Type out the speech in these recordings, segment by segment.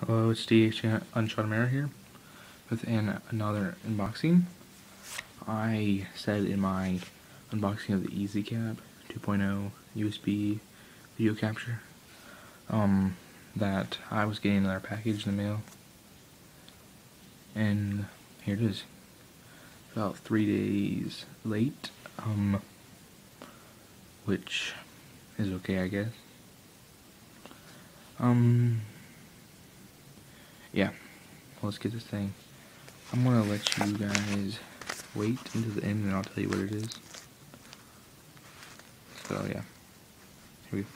Hello, it's DH Unshot Mirror here with another unboxing. I said in my unboxing of the EasyCap 2.0 USB video capture that I was getting another package in the mail, and here it is. About 3 days late, which is okay, I guess. Yeah, let's get this thing. I'm gonna let you guys wait until the end and I'll tell you what it is. So yeah, here we go.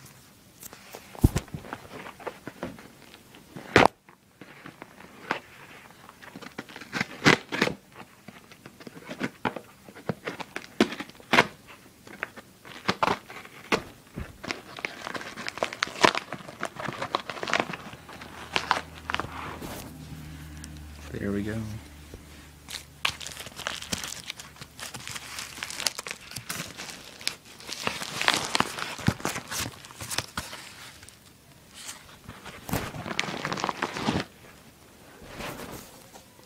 There we go.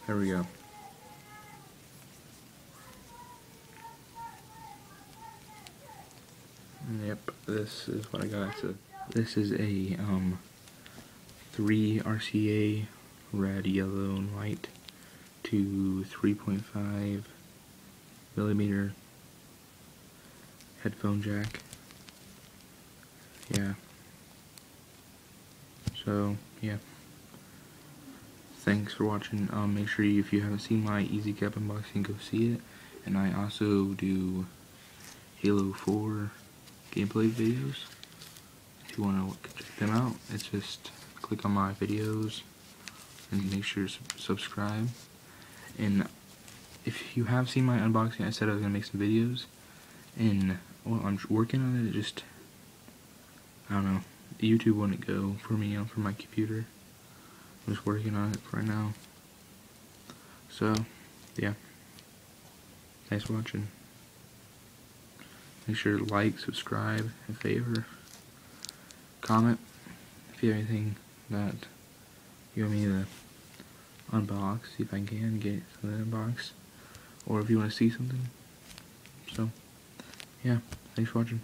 There we go. Yep, this is what I got. So this is a 3 RCA red, yellow, and white to 3.5 millimeter headphone jack. Yeah. So yeah. Thanks for watching. Make sure if you haven't seen my EasyCap unboxing, go see it. And I also do Halo 4 gameplay videos. If you want to check them out, it's just click on my videos and make sure to subscribe. And if you have seen my unboxing, I said I was gonna make some videos, and well, I'm working on it. Just I don't know, YouTube wouldn't go for me for my computer. I'm just working on it right now. So yeah, thanks for watching. Make sure to like, subscribe, and favor, comment if you have anything that you want me to unbox, see if I can get something unboxed, or if you want to see something. So yeah, thanks for watching.